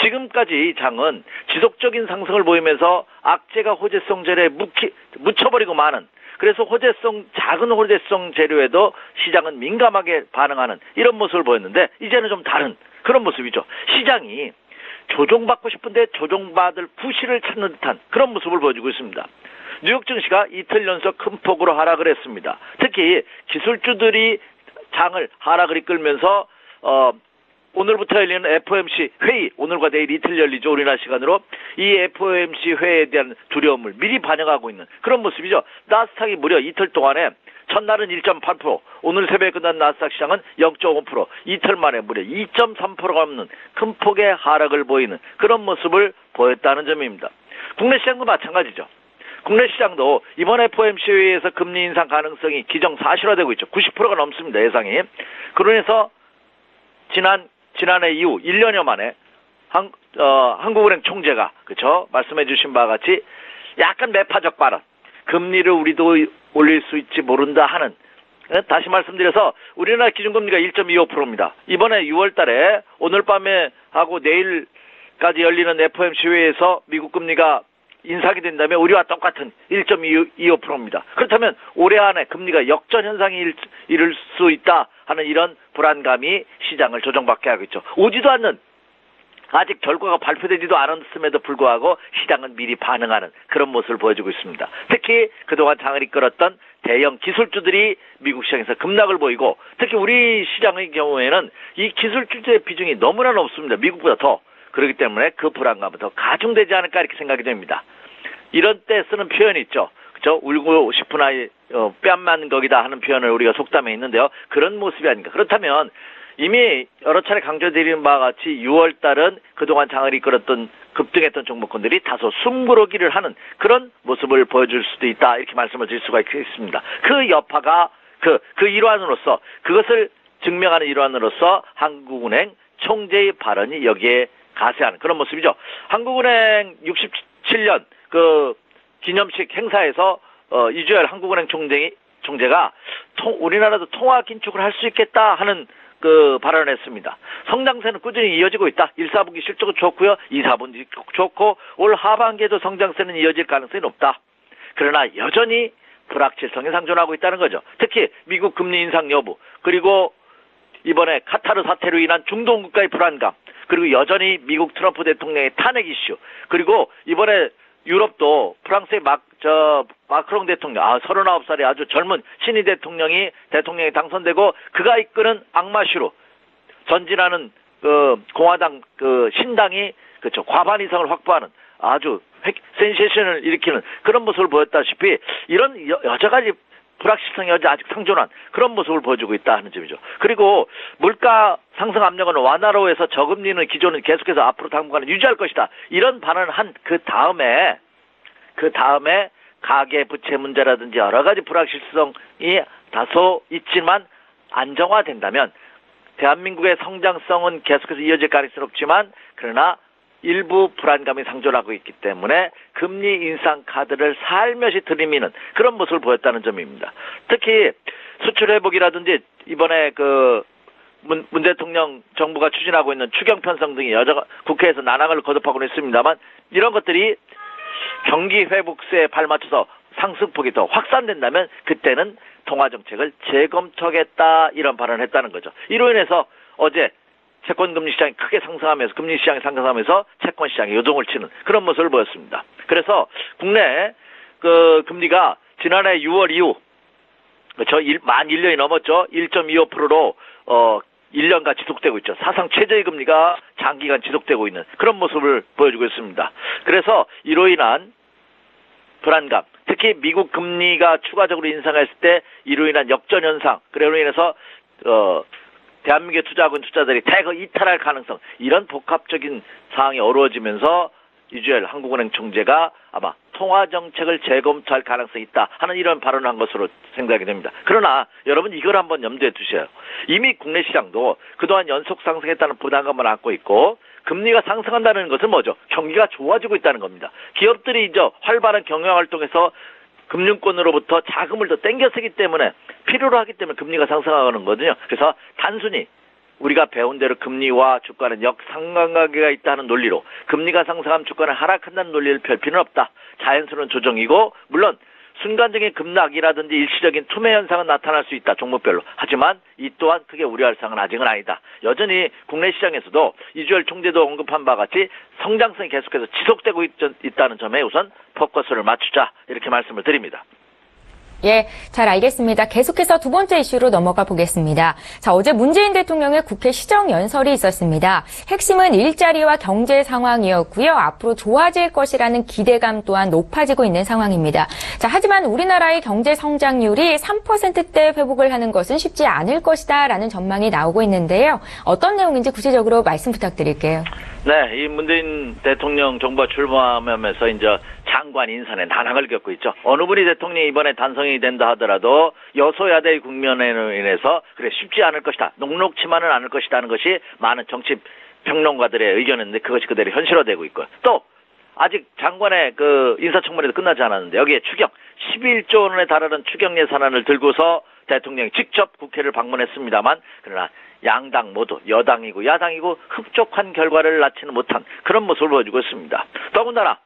지금까지 장은 지속적인 상승을 보이면서 악재가 호재성 재료에 묻혀버리고 마는 그래서 작은 호재성 재료에도 시장은 민감하게 반응하는 이런 모습을 보였는데 이제는 좀 다른 그런 모습이죠. 시장이 조종받고 싶은데 조종받을 부실을 찾는 듯한 그런 모습을 보여주고 있습니다. 뉴욕 증시가 이틀 연속 큰 폭으로 하락을 했습니다. 특히 기술주들이 장을 하락을 이끌면서 오늘부터 열리는 FOMC 회의, 오늘과 내일 이틀 열리죠. 우리나라 시간으로. 이 FOMC 회의에 대한 두려움을 미리 반영하고 있는 그런 모습이죠. 나스닥이 무려 이틀 동안에 첫날은 1.8%, 오늘 새벽에 끝난 나스닥 시장은 0.5%, 이틀 만에 무려 2.3%가 넘는 큰 폭의 하락을 보이는 그런 모습을 보였다는 점입니다. 국내 시장도 마찬가지죠. 국내 시장도 이번 FOMC 회의에서 금리 인상 가능성이 기정사실화되고 있죠. 90%가 넘습니다. 예상이. 그러면서 지난해 이후 1년여 만에 한국은행 총재가 그렇죠 말씀해 주신 바와 같이 약간 매파적 발언 금리를 우리도 올릴 수 있지 모른다 하는 다시 말씀드려서 우리나라 기준금리가 1.25%입니다. 이번에 6월 달에 오늘 밤에 하고 내일까지 열리는 FOMC회에서 미국 금리가 인상이 된다면 우리와 똑같은 1.25%입니다. 그렇다면 올해 안에 금리가 역전 현상이 이룰 수 있다 하는 이런 불안감이 시장을 조정받게 하고 있죠. 오지도 않는, 아직 결과가 발표되지도 않았음에도 불구하고 시장은 미리 반응하는 그런 모습을 보여주고 있습니다. 특히 그동안 장을 이끌었던 대형 기술주들이 미국 시장에서 급락을 보이고, 특히 우리 시장의 경우에는 이 기술주의 비중이 너무나 높습니다. 미국보다 더. 그렇기 때문에 그 불안감은 더 가중되지 않을까 이렇게 생각이 됩니다. 이런 때 쓰는 표현이 있죠. 그렇죠? 울고 싶은 아이 뺨만 거기다 하는 표현을 우리가 속담에 있는데요. 그런 모습이 아닌가. 그렇다면 이미 여러 차례 강조드리는 바와 같이 6월 달은 그동안 장을 이끌었던 급등했던 종목군들이 다소 숨고르기를 하는 그런 모습을 보여줄 수도 있다 이렇게 말씀을 드릴 수가 있습니다. 그 여파가 그 일환으로서, 그것을 증명하는 일환으로서 한국은행 총재의 발언이 여기에 가세하는 그런 모습이죠. 한국은행 67년 그 기념식 행사에서 이주열 한국은행 총재가 우리나라도 통화 긴축을 할 수 있겠다 하는 그 발언을 했습니다. 성장세는 꾸준히 이어지고 있다. 1, 4분기 실적은 좋고요. 2, 4분기 좋고 올 하반기에도 성장세는 이어질 가능성이 높다. 그러나 여전히 불확실성이 상존하고 있다는 거죠. 특히 미국 금리 인상 여부, 그리고 이번에 카타르 사태로 인한 중동 국가의 불안감, 그리고 여전히 미국 트럼프 대통령의 탄핵 이슈, 그리고 이번에 유럽도 프랑스의 마크롱 대통령, 39살의 아주 젊은 신의 대통령이 당선되고 그가 이끄는 악마시로 전진하는 공화당 신당이 그렇죠, 과반 이상을 확보하는 아주 센세이션을 일으키는 그런 모습을 보였다시피 이런 여러 가지 불확실성이 아직 상존한 그런 모습을 보여주고 있다 하는 점이죠. 그리고 물가 상승 압력은 완화로 해서 저금리는 기존은 계속해서 앞으로 당분간은 유지할 것이다. 이런 발언을 한 그 다음에 가계 부채 문제라든지 여러 가지 불확실성이 다소 있지만 안정화된다면 대한민국의 성장성은 계속해서 이어질 가능성이 높지만, 그러나 일부 불안감이 상존하고 있기 때문에 금리 인상 카드를 살며시 들이미는 그런 모습을 보였다는 점입니다. 특히 수출 회복이라든지 이번에 문 대통령 정부가 추진하고 있는 추경 편성 등이 국회에서 난항을 거듭하고는 있습니다만, 이런 것들이 경기 회복세에 발맞춰서 상승폭이 더 확산된다면 그때는 통화정책을 재검토하겠다 이런 발언을 했다는 거죠. 이로 인해서 어제 채권금리 시장이 크게 상승하면서, 금리 시장이 상승하면서 채권 시장이 요동을 치는 그런 모습을 보였습니다. 그래서 국내 금리가 지난해 6월 이후 만 1년이 넘었죠. 1.25%로 1년간 지속되고 있죠. 사상 최저의 금리가 장기간 지속되고 있는 그런 모습을 보여주고 있습니다. 그래서 이로 인한 불안감, 특히 미국 금리가 추가적으로 인상했을 때 이로 인한 역전 현상, 그로 인해서 대한민국에 투자하고 있는 투자들이 대거 이탈할 가능성, 이런 복합적인 상황이 어우러지면서 이주열 한국은행 총재가 아마 통화정책을 재검토할 가능성이 있다 하는 이런 발언을 한 것으로 생각이 됩니다. 그러나 여러분 이걸 한번 염두에 두셔요. 이미 국내 시장도 그동안 연속 상승했다는 부담감을 안고 있고, 금리가 상승한다는 것은 뭐죠? 경기가 좋아지고 있다는 겁니다. 기업들이 이제 활발한 경영활동에서 금융권으로부터 자금을 더 땡겨쓰기 때문에, 필요로 하기 때문에 금리가 상승하는 거거든요. 그래서 단순히 우리가 배운 대로 금리와 주가는 역상관관계가 있다는 논리로 금리가 상승하면 주가는 하락한다는 논리를 펼 필요는 없다. 자연스러운 조정이고, 물론 순간적인 급락이라든지 일시적인 투매 현상은 나타날 수 있다, 종목별로. 하지만 이 또한 크게 우려할 사항은 아직은 아니다. 여전히 국내 시장에서도 이주열 총재도 언급한 바와 같이 성장성이 계속해서 지속되고 있다는 점에 우선 포커스를 맞추자, 이렇게 말씀을 드립니다. 예, 잘 알겠습니다. 계속해서 두 번째 이슈로 넘어가 보겠습니다. 자, 어제 문재인 대통령의 국회 시정연설이 있었습니다. 핵심은 일자리와 경제 상황이었고요. 앞으로 좋아질 것이라는 기대감 또한 높아지고 있는 상황입니다. 자, 하지만 우리나라의 경제 성장률이 3%대 회복을 하는 것은 쉽지 않을 것이다라는 전망이 나오고 있는데요. 어떤 내용인지 구체적으로 말씀 부탁드릴게요. 네, 이 문재인 대통령 정부가 출범하면서 이제 장관 인선에 난항을 겪고 있죠. 어느 분이 대통령이 이번에 단성이 된다 하더라도 여소야대의 국면으로 인해서 그래 쉽지 않을 것이다, 녹록치만은 않을 것이다 하는 것이 많은 정치 평론가들의 의견인데, 그것이 그대로 현실화되고 있고, 또 아직 장관의 인사청문회도 끝나지 않았는데 여기에 추경 11조 원에 달하는 추경 예산안을 들고서 대통령이 직접 국회를 방문했습니다만 그러나 양당 모두 여당이고 야당이고 흡족한 결과를 낳지는 못한 그런 모습을 보여주고 있습니다. 더군다나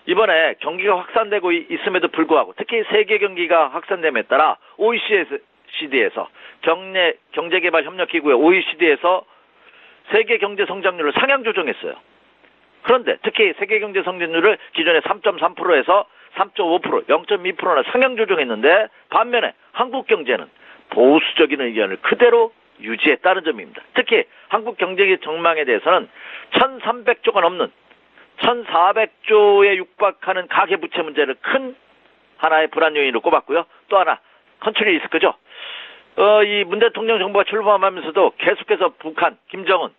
이번에 경기가 확산되고 있음에도 불구하고 특히 세계 경기가 확산됨에 따라 OECD에서 경제개발협력기구의 OECD에서 세계 경제 성장률을 상향 조정했어요. 그런데 특히 세계 경제 성장률을 기존의 3.3%에서 3.5%, 0.2%나 상향 조정했는데 반면에 한국 경제는 보수적인 의견을 그대로 유지했다는 점입니다. 특히 한국 경제 전망에 대해서는 1,300조가 넘는 1,400조에 육박하는 가계부채 문제를 큰 하나의 불안 요인으로 꼽았고요. 또 하나 컨트리 리스크죠. 이 문 대통령 정부가 출범하면서도 계속해서 북한, 김정은은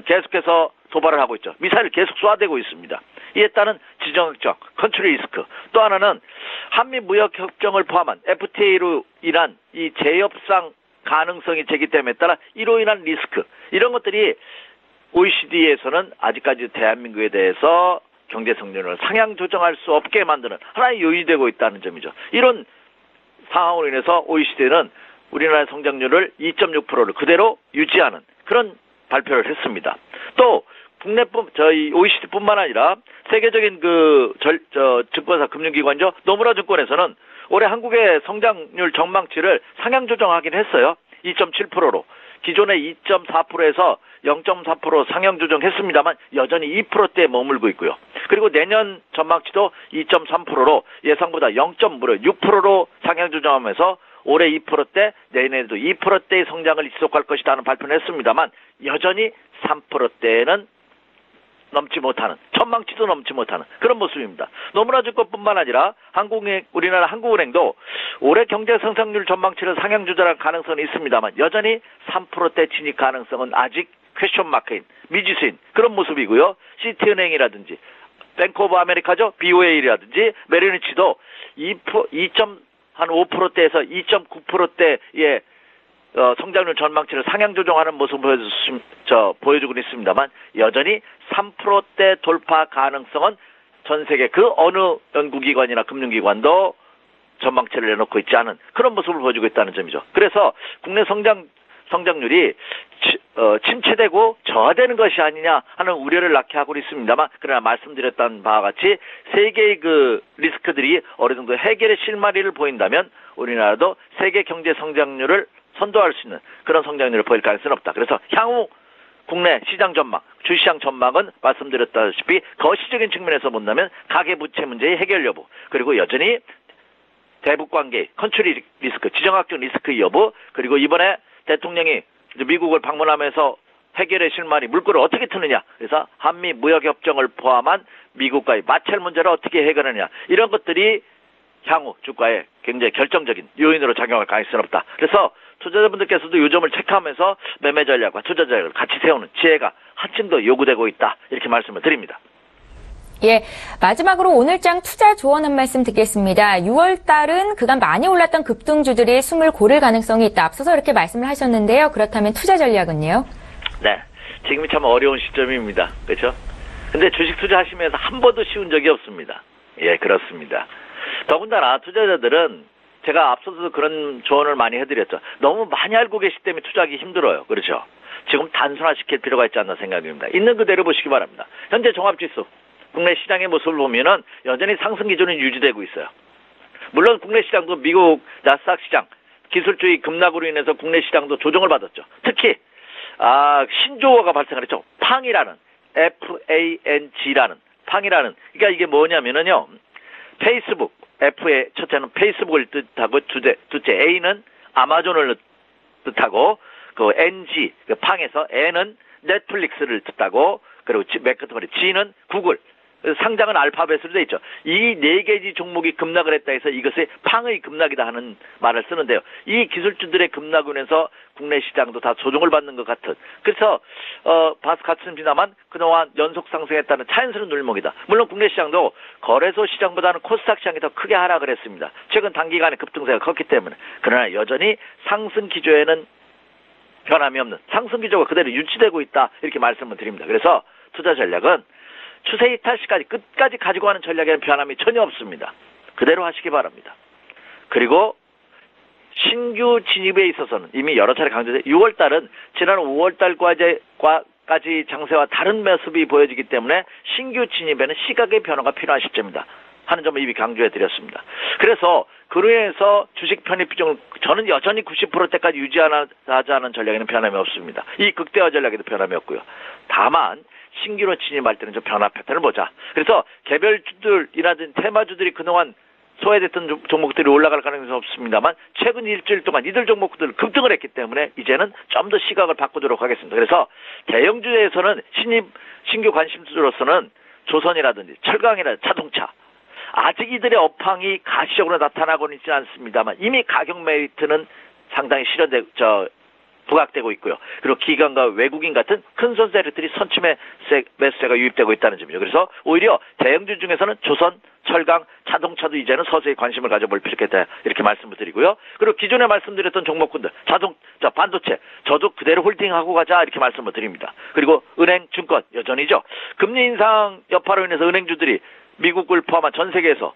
계속해서 도발을 하고 있죠. 미사일을 계속 쏘아대고 있습니다. 이에 따른 지정학적, 컨트리 리스크. 또 하나는 한미 무역협정을 포함한 FTA로 인한 이 재협상 가능성이 제기됨에 따라 이로 인한 리스크. 이런 것들이 OECD에서는 아직까지 대한민국에 대해서 경제 성장률을 상향 조정할 수 없게 만드는 하나의 요인이 되고 있다는 점이죠. 이런 상황으로 인해서 OECD는 우리나라의 성장률을 2.6%를 그대로 유지하는 그런 발표를 했습니다. 또 저희 OECD뿐만 아니라 세계적인 증권사 금융기관이죠. 노무라 증권에서는 올해 한국의 성장률 전망치를 상향 조정하긴 했어요. 2.7%로. 기존의 2.4%에서 0.4% 상향 조정했습니다만 여전히 2%대에 머물고 있고요. 그리고 내년 전망치도 2.3%로 예상보다 0.6%로 상향 조정하면서 올해 2%대, 내년에도 2%대의 성장을 지속할 것이라는 발표를 했습니다만 여전히 3%대는 넘지 못하는, 전망치도 넘지 못하는 그런 모습입니다. 노무라 증권뿐만 아니라 우리나라 한국은행도 올해 경제 성장률 전망치를 상향 조절할 가능성은 있습니다만 여전히 3%대 진입 가능성은 아직 퀘스천 마크인, 미지수인 그런 모습이고요. 시티은행이라든지 뱅크 오브 아메리카죠. BOA라든지 메리니치도 2.5%대에서 2.9%대의 성장률 전망치를 상향 조정하는 모습을 보여주고 있습니다만 여전히 3%대 돌파 가능성은 전 세계 그 어느 연구기관이나 금융기관도 전망치를 내놓고 있지 않은 그런 모습을 보여주고 있다는 점이죠. 그래서 국내 성장률이 침체되고 저하되는 것이 아니냐 하는 우려를 낳게 하고 있습니다만 그러나 말씀드렸던 바와 같이 세계의 그 리스크들이 어느 정도 해결의 실마리를 보인다면 우리나라도 세계 경제 성장률을 선도할 수 있는 그런 성장률을 보일 가능성은 없다. 그래서 향후 국내 시장 전망, 주시장 전망은 말씀드렸다시피 거시적인 측면에서 본다면 가계부채 문제의 해결 여부, 그리고 여전히 대북관계, 컨트리 리스크, 지정학적 리스크 여부, 그리고 이번에 대통령이 미국을 방문하면서 해결의 실마리, 물꼬를 어떻게 트느냐. 그래서 한미 무역협정을 포함한 미국과의 마찰 문제를 어떻게 해결하느냐. 이런 것들이 향후 주가에 굉장히 결정적인 요인으로 작용할 가능성은 없다. 그래서 투자자분들께서도 이 점을 체크하면서 매매 전략과 투자 전략을 같이 세우는 지혜가 한층 더 요구되고 있다. 이렇게 말씀을 드립니다. 예, 마지막으로 오늘장 투자 조언 한 말씀 듣겠습니다. 6월 달은 그간 많이 올랐던 급등주들이 숨을 고를 가능성이 있다. 앞서서 이렇게 말씀을 하셨는데요. 그렇다면 투자 전략은요? 네, 지금이 참 어려운 시점입니다. 그렇죠? 근데 주식 투자하시면서 한 번도 쉬운 적이 없습니다. 예, 그렇습니다. 더군다나 투자자들은 제가 앞서서도 그런 조언을 많이 해드렸죠. 너무 많이 알고 계시기 때문에 투자하기 힘들어요. 그렇죠? 지금 단순화시킬 필요가 있지 않나 생각입니다. 있는 그대로 보시기 바랍니다. 현재 종합지수, 국내 시장의 모습을 보면은 여전히 상승 기조는 유지되고 있어요. 물론 국내 시장도 미국 나스닥 시장, 기술주의 급락으로 인해서 국내 시장도 조정을 받았죠. 특히 신조어가 발생을 했죠. 팡이라는, FANG라는, 팡이라는. 그러니까 이게 뭐냐면은요. 페이스북, F의 첫째는 페이스북을 뜻하고 둘째 A는 아마존을 뜻하고 그 NG, 그 팡에서 N은 넷플릭스를 뜻하고 그리고 맨 끝머리 G는 구글. 상장은 알파벳으로 되어 있죠. 이 네 개지 종목이 급락을 했다 해서 이것이 팡의 급락이다 하는 말을 쓰는데요. 이 기술주들의 급락으로 인해서 국내 시장도 다 조정을 받는 것 같은. 그래서 같습니다만 그동안 연속 상승했다는 자연스러운 눌림목이다. 물론 국내 시장도 거래소 시장보다는 코스닥 시장이 더 크게 하락을 했습니다. 최근 단기간에 급등세가 컸기 때문에. 그러나 여전히 상승 기조에는 변함이 없는 상승 기조가 그대로 유지되고 있다. 이렇게 말씀을 드립니다. 그래서 투자 전략은 추세 이탈 시까지 끝까지 가지고 가는 전략에는 변함이 전혀 없습니다. 그대로 하시기 바랍니다. 그리고 신규 진입에 있어서는 이미 여러 차례 강조돼 6월달은 지난 5월달까지 장세와 다른 모습이 보여지기 때문에 신규 진입에는 시각의 변화가 필요한 시점입니다 하는 점을 이미 강조해드렸습니다. 그래서 그로 인해서 주식 편입 비중을 저는 여전히 90%대까지 유지하자는 전략에는 변함이 없습니다. 이 극대화 전략에도 변함이 없고요. 다만 신규로 진입할 때는 좀 변화 패턴을 보자. 그래서 개별주들이라든지 테마주들이 그동안 소외됐던 종목들이 올라갈 가능성이 없습니다만 최근 일주일 동안 이들 종목들 급등을 했기 때문에 이제는 좀 더 시각을 바꾸도록 하겠습니다. 그래서 대형주에서는 신규 관심주로서는 조선이라든지 철강이라든지 자동차 아직 이들의 업황이 가시적으로 나타나고는 있지 않습니다만 이미 가격 메리트는 상당히 부각되고 있고요. 그리고 기관과 외국인 같은 큰 손세력들이 선침의 매수세가 유입되고 있다는 점이죠. 그래서 오히려 대형주 중에서는 조선, 철강, 자동차도 이제는 서서히 관심을 가져볼 필요가 있다. 이렇게 말씀을 드리고요. 그리고 기존에 말씀드렸던 종목군들, 자동차, 반도체, 저도 그대로 홀딩하고 가자 이렇게 말씀을 드립니다. 그리고 은행, 증권 여전히죠. 금리 인상 여파로 인해서 은행주들이 미국을 포함한 전 세계에서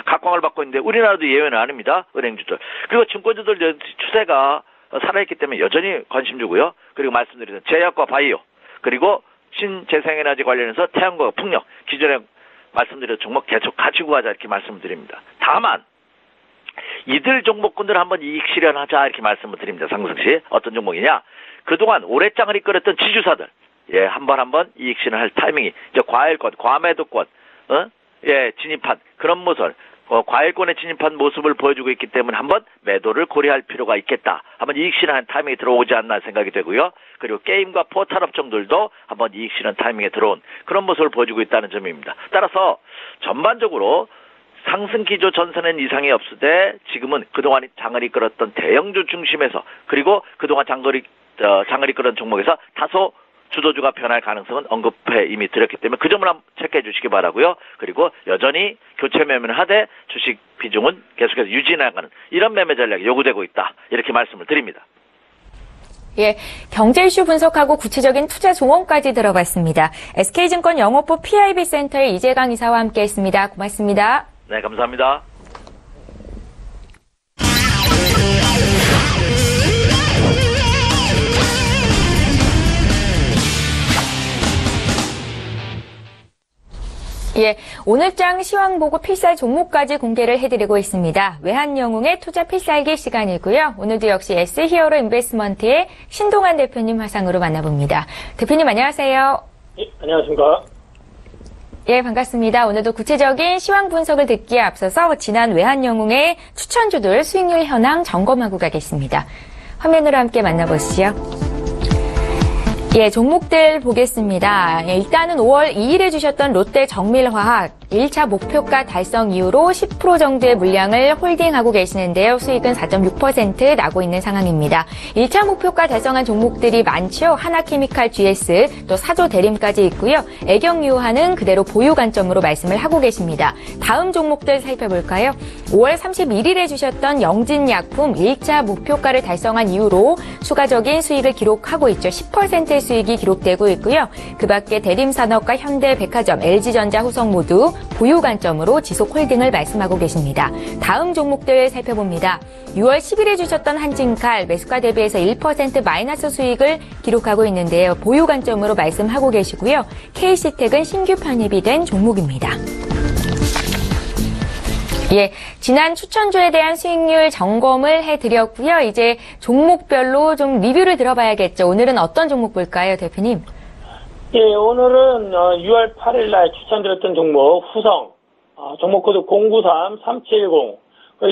각광을 받고 있는데 우리나라도 예외는 아닙니다. 은행주들. 그리고 증권주들 추세가 살아있기 때문에 여전히 관심 주고요. 그리고 말씀드린 제약과 바이오 그리고 신재생에너지 관련해서 태양광, 풍력 기존에 말씀드린 종목 계속 가지고 가자 이렇게 말씀을 드립니다. 다만 이들 종목군들 한번 이익 실현하자 이렇게 말씀을 드립니다. 상승시 어떤 종목이냐? 그동안 오래 장을 이끌었던 지주사들 한번 이익 실현할 타이밍이 이제 과일권, 과매도권 진입한 그런 모습 과일권에 진입한 모습을 보여주고 있기 때문에 한번 매도를 고려할 필요가 있겠다. 한번 이익 실현 타이밍에 들어오지 않나 생각이 되고요. 그리고 게임과 포탈 업종들도 한번 이익 실현 타이밍에 들어온 그런 모습을 보여주고 있다는 점입니다. 따라서 전반적으로 상승 기조 전선엔 이상이 없으되 지금은 그동안 장을 이끌었던 대형주 중심에서 그리고 그동안 장을 이끌었던 종목에서 다소 주도주가 변할 가능성은 언급해 이미 드렸기 때문에 그 점을 한번 체크해 주시기 바라고요. 그리고 여전히 교체 매매를 하되 주식 비중은 계속해서 유지나가는 이런 매매 전략이 요구되고 있다. 이렇게 말씀을 드립니다. 예, 경제 이슈 분석하고 구체적인 투자 조언까지 들어봤습니다. SK증권 영업부 PIB 센터의 이재강 이사와 함께했습니다. 고맙습니다. 네, 감사합니다. 예, 오늘장 시황 보고 필살 종목까지 공개를 해드리고 있습니다. 외환영웅의 투자 필살기 시간이고요. 오늘도 역시 S히어로 인베스트먼트의 신동환 대표님 화상으로 만나봅니다. 대표님 안녕하세요. 예, 안녕하십니까. 예, 반갑습니다. 오늘도 구체적인 시황 분석을 듣기에 앞서서 지난 외환영웅의 추천주들 수익률 현황 점검하고 가겠습니다. 화면으로 함께 만나보시죠. 예, 종목들 보겠습니다. 일단은 5월 2일에 주셨던 롯데 정밀화학 1차 목표가 달성 이후로 10% 정도의 물량을 홀딩하고 계시는데요. 수익은 4.6% 나고 있는 상황입니다. 1차 목표가 달성한 종목들이 많죠. 하나케미칼 GS, 또 사조 대림까지 있고요. 애경유화는 그대로 보유 관점으로 말씀을 하고 계십니다. 다음 종목들 살펴볼까요? 5월 31일에 주셨던 영진약품 1차 목표가를 달성한 이후로 추가적인 수익을 기록하고 있죠. 10%의 수익이 기록되고 있고요. 그 밖에 대림산업과 현대백화점, LG전자, 후성 모두 보유 관점으로 지속 홀딩을 말씀하고 계십니다. 다음 종목들 살펴봅니다. 6월 10일에 주셨던 한진칼 매수가 대비해서 1% 마이너스 수익을 기록하고 있는데요. 보유 관점으로 말씀하고 계시고요. KC텍은 신규 편입이 된 종목입니다. 예, 지난 추천주에 대한 수익률 점검을 해드렸고요. 이제 종목별로 좀 리뷰를 들어봐야겠죠. 오늘은 어떤 종목 볼까요, 대표님? 예, 오늘은 6월 8일 날 추천드렸던 종목 후성, 종목 코드 093370.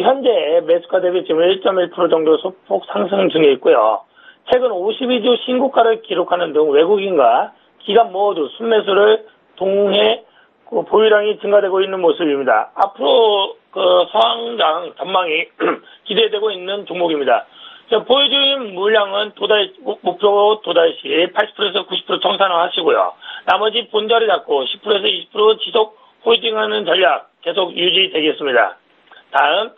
현재 매수가 대비 지금 1.1% 정도 소폭 상승 중에 있고요. 최근 52주 신고가를 기록하는 등 외국인과 기관 모두 순매수를 동해 보유량이 증가되고 있는 모습입니다. 앞으로 상장 전망이 기대되고 있는 종목입니다. 보여주는 물량은 목표 도달 시 80%에서 90% 청산하시고요. 나머지 본자리 잡고 10%에서 20% 지속 홀딩하는 전략 계속 유지되겠습니다. 다음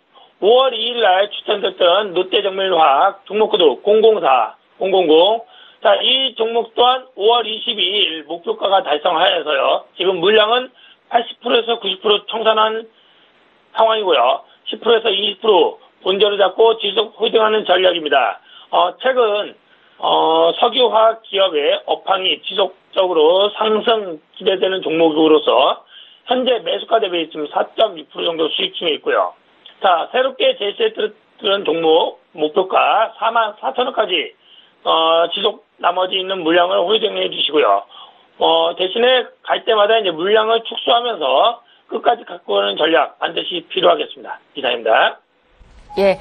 5월 2일 날 추천드렸던 롯데정밀화학 종목코드 004, 000. 자, 이 종목 또한 5월 22일 목표가가 달성하여서요. 지금 물량은 80%에서 90% 청산한 상황이고요. 10%에서 20% 본전을 잡고 지속 호등하는 전략입니다. 최근 석유화학 기업의 업황이 지속적으로 상승 기대되는 종목으로서 현재 매수가 대비 지금 4.2% 정도 수익 중에 있고요. 자, 새롭게 제시했던 종목 목표가 44,000원까지 지속 나머지 있는 물량을 홀딩해 주시고요. 대신에 갈 때마다 이제 물량을 축소하면서 끝까지 갖고 가는 전략 반드시 필요하겠습니다. 이상입니다. 예.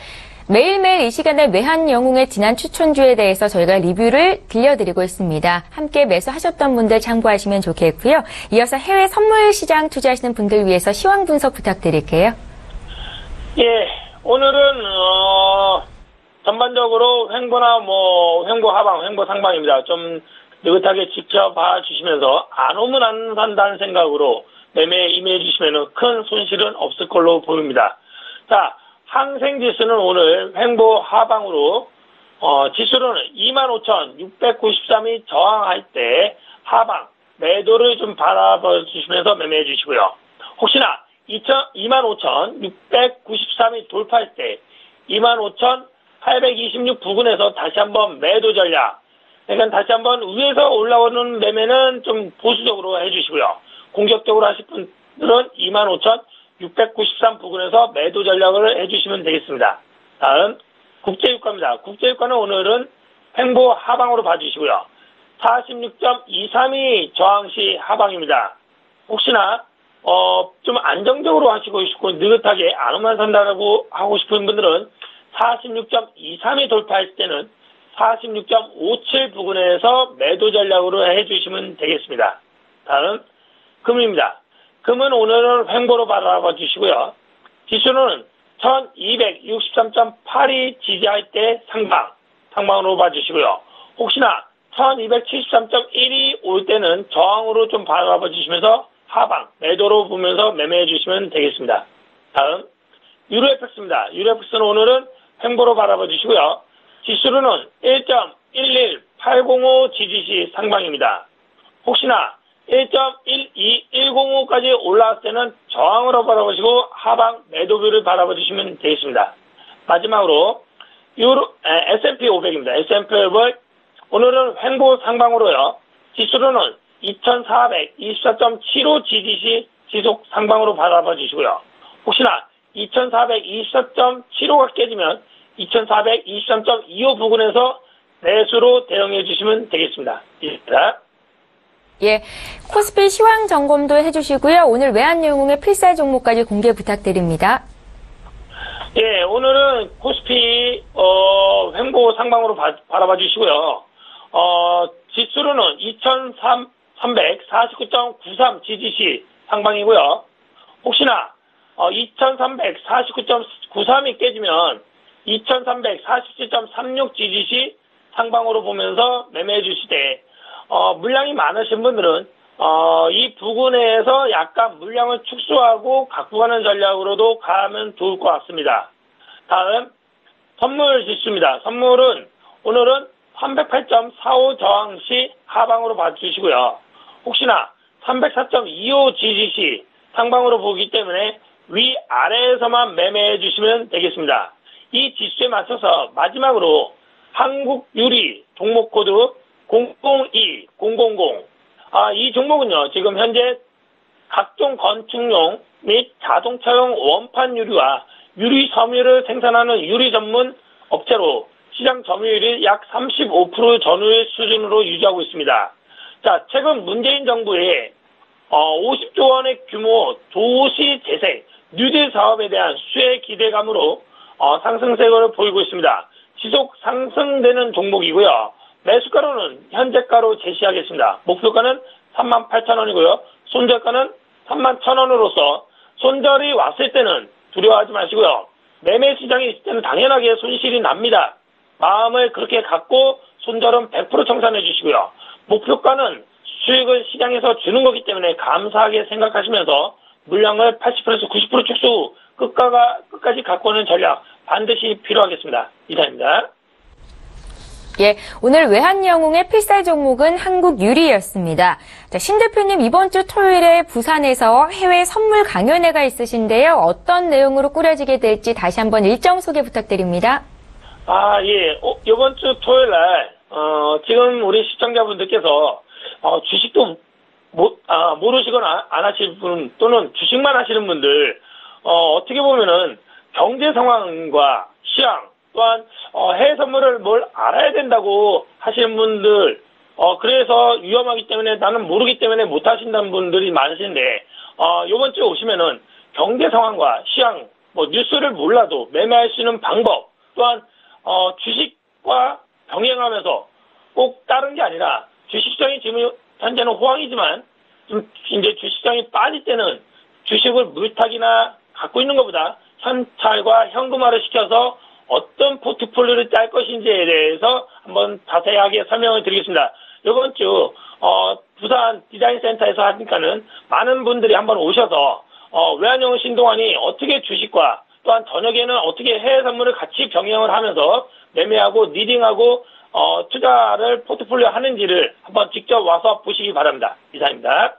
매일매일 이 시간에 외환영웅의 지난 추천주에 대해서 저희가 리뷰를 들려드리고 있습니다. 함께 매수하셨던 분들 참고하시면 좋겠고요. 이어서 해외 선물 시장 투자하시는 분들 위해서 시황 분석 부탁드릴게요. 예, 오늘은 전반적으로 횡보나 횡보 하방, 횡보 상방입니다. 좀 느긋하게 지켜봐 주시면서 안 오면 안 산다는 생각으로 매매에 임해 주시면 큰 손실은 없을 걸로 보입니다. 자, 항생지수는 오늘 횡보 하방으로 지수는 25,693이 저항할 때 하방 매도를 좀 바라봐 주시면서 매매해 주시고요. 혹시나 25,693이 돌파할 때 25,826 부근에서 다시 한번 매도 전략, 그러니까 다시 한번 위에서 올라오는 매매는 좀 보수적으로 해주시고요. 공격적으로 하실 분들은 25,693 부근에서 매도 전략을 해주시면 되겠습니다. 다음 국제유가입니다. 국제유가는 오늘은 횡보 하방으로 봐주시고요. 46.23이 저항시 하방입니다. 혹시나 좀 안정적으로 하시고 싶고 느긋하게 안 오만 산다라고 하고 싶은 분들은 46.23이 돌파했을 때는 46.57 부근에서 매도 전략으로 해주시면 되겠습니다. 다음 금입니다. 금은 오늘은 횡보로 바라봐 주시고요. 지수는 1263.8이 지지할 때 상방으로 봐주시고요. 혹시나 1273.1이 올 때는 저항으로 좀 바라봐 주시면서 하방, 매도로 보면서 매매해 주시면 되겠습니다. 다음 유로FX입니다. 유로FX는 오늘은 횡보로 바라봐 주시고요. 지수로는 1.11805 지지시 상방입니다. 혹시나 1.12105까지 올라왔을 때는 저항으로 바라보시고 하방 매도뷰를 바라봐 주시면 되겠습니다. 마지막으로 S&P 500입니다. S&P 500 오늘은 횡보 상방으로요. 지수로는 2424.75 지지시 지속 상방으로 바라봐 주시고요. 혹시나 2424.75가 깨지면 2423.25 부근에서 매수로 대응해 주시면 되겠습니다. 이상입니다. 예, 코스피 시황 점검도 해주시고요. 오늘 외환영웅의 필살 종목까지 공개 부탁드립니다. 예, 오늘은 코스피 횡보 상방으로 바라봐 주시고요. 지수로는 2349.93 지지시 상방이고요. 혹시나 2349.93이 깨지면 2347.36 지지시 상방으로 보면서 매매해 주시되 물량이 많으신 분들은 이 부근에서 약간 물량을 축소하고 갖고 가는 전략으로도 가면 좋을 것 같습니다. 다음 선물 지수입니다. 선물은 오늘은 308.45 저항시 하방으로 봐주시고요. 혹시나 304.25 지지시 상방으로 보기 때문에 위아래에서만 매매해 주시면 되겠습니다. 이 지수에 맞춰서 마지막으로 한국유리 종목코드 002000 이 종목은요 지금 현재 각종 건축용 및 자동차용 원판 유리와 유리 섬유를 생산하는 유리 전문 업체로 시장 점유율이 약 35% 전후의 수준으로 유지하고 있습니다. 자, 최근 문재인 정부의 50조 원의 규모 도시 재생 뉴딜 사업에 대한 수혜 기대감으로 상승세를 보이고 있습니다. 지속 상승되는 종목이고요. 매수가로는 현재가로 제시하겠습니다. 목표가는 38,000원이고요. 손절가는 31,000원으로서 손절이 왔을 때는 두려워하지 마시고요. 매매 시장이 있을 때는 당연하게 손실이 납니다. 마음을 그렇게 갖고 손절은 100% 청산해 주시고요. 목표가는 수익을 시장에서 주는 거기 때문에 감사하게 생각하시면서 물량을 80%에서 90% 축소 후 끝까지 갖고 오는 전략 반드시 필요하겠습니다. 이상입니다. 예, 오늘 외환영웅의 필살 종목은 한국유리였습니다. 자, 신 대표님 이번 주 토요일에 부산에서 해외 선물 강연회가 있으신데요. 어떤 내용으로 꾸려지게 될지 다시 한번 일정 소개 부탁드립니다. 예. 이번 주 토요일 날, 지금 우리 시청자분들께서, 주식도 모르시거나 안 하실 분, 또는 주식만 하시는 분들, 어떻게 보면은 경제 상황과 시황, 또한, 해외 선물을 뭘 알아야 된다고 하시는 분들, 그래서 위험하기 때문에 나는 모르기 때문에 못 하신다는 분들이 많으신데, 요번 주에 오시면은 경제 상황과 시황, 뉴스를 몰라도 매매할 수 있는 방법, 또한, 주식과 병행하면서 꼭 다른 게 아니라 주식시장이 지금 현재는 호황이지만 좀 이제 주식시장이 빠질 때는 주식을 물타기나 갖고 있는 것보다 현찰과 현금화를 시켜서 어떤 포트폴리오를 짤 것인지에 대해서 한번 자세하게 설명을 드리겠습니다. 이번 주 부산 디자인센터에서 하니까는 많은 분들이 한번 오셔서 외환영웅 신동환이 어떻게 주식과 또한 저녁에는 어떻게 해외 선물을 같이 병행을 하면서 매매하고 리딩하고 투자를 포트폴리오 하는지를 한번 직접 와서 보시기 바랍니다. 이상입니다.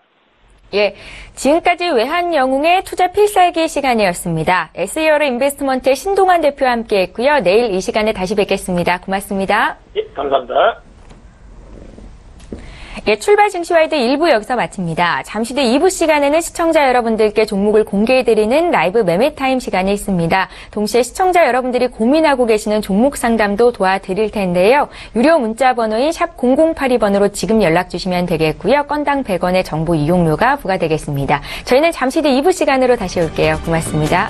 예, 지금까지 외환영웅의 투자 필살기 시간이었습니다. SE어로 인베스트먼트의 신동환 대표와 함께했고요. 내일 이 시간에 다시 뵙겠습니다. 고맙습니다. 예, 감사합니다. 예, 출발 증시와이드 1부 여기서 마칩니다. 잠시 뒤 2부 시간에는 시청자 여러분들께 종목을 공개해드리는 라이브 매매타임 시간이 있습니다. 동시에 시청자 여러분들이 고민하고 계시는 종목 상담도 도와드릴 텐데요. 유료 문자 번호인 샵 0082번으로 지금 연락 주시면 되겠고요. 건당 100원의 정보 이용료가 부과되겠습니다. 저희는 잠시 뒤 2부 시간으로 다시 올게요. 고맙습니다.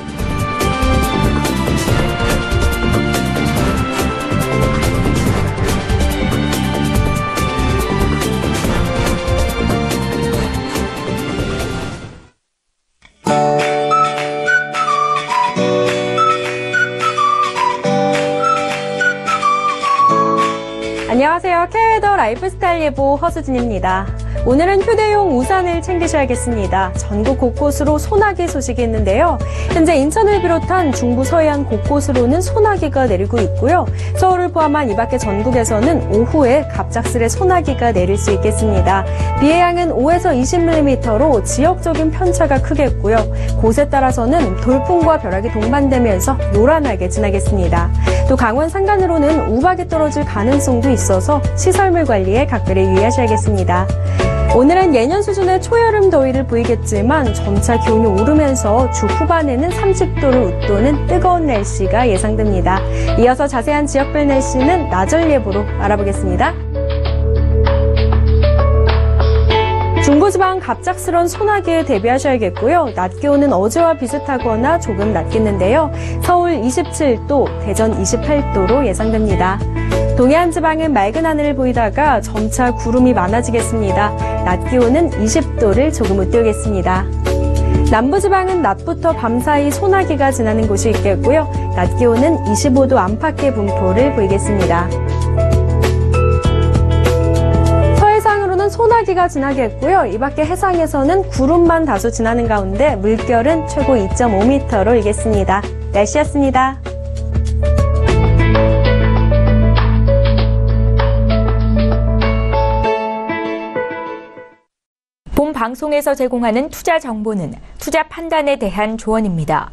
안녕하세요. 캐더 라이프스타일 예보 허수진입니다. 오늘은 휴대용 우산을 챙기셔야겠습니다. 전국 곳곳으로 소나기 소식이 있는데요. 현재 인천을 비롯한 중부 서해안 곳곳으로는 소나기가 내리고 있고요. 서울을 포함한 이 밖의 전국에서는 오후에 갑작스레 소나기가 내릴 수 있겠습니다. 비의 양은 5에서 20mm로 지역적인 편차가 크겠고요. 곳에 따라서는 돌풍과 벼락이 동반되면서 요란하게 지나겠습니다. 또 강원 산간으로는 우박이 떨어질 가능성도 있어서 시설물 관리에 각별히 유의하셔야겠습니다. 오늘은 예년 수준의 초여름 더위를 보이겠지만 점차 기온이 오르면서 주 후반에는 30도를 웃도는 뜨거운 날씨가 예상됩니다. 이어서 자세한 지역별 날씨는 나절 예보로 알아보겠습니다. 중부지방 갑작스런 소나기에 대비하셔야겠고요. 낮 기온은 어제와 비슷하거나 조금 낮겠는데요. 서울 27도, 대전 28도로 예상됩니다. 동해안 지방은 맑은 하늘을 보이다가 점차 구름이 많아지겠습니다. 낮 기온은 20도를 조금 웃도겠습니다. 남부지방은 낮부터 밤사이 소나기가 지나는 곳이 있겠고요. 낮 기온은 25도 안팎의 분포를 보이겠습니다. 서해상으로는 소나기가 지나겠고요. 이 밖에 해상에서는 구름만 다소 지나는 가운데 물결은 최고 2.5m로 일겠습니다. 날씨였습니다. 본 방송에서 제공하는 투자 정보는 투자 판단에 대한 조언입니다.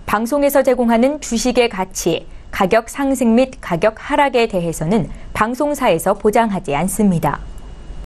방송에서 제공하는 주식의 가치, 가격 상승 및 가격 하락에 대해서는 방송사에서 보장하지 않습니다.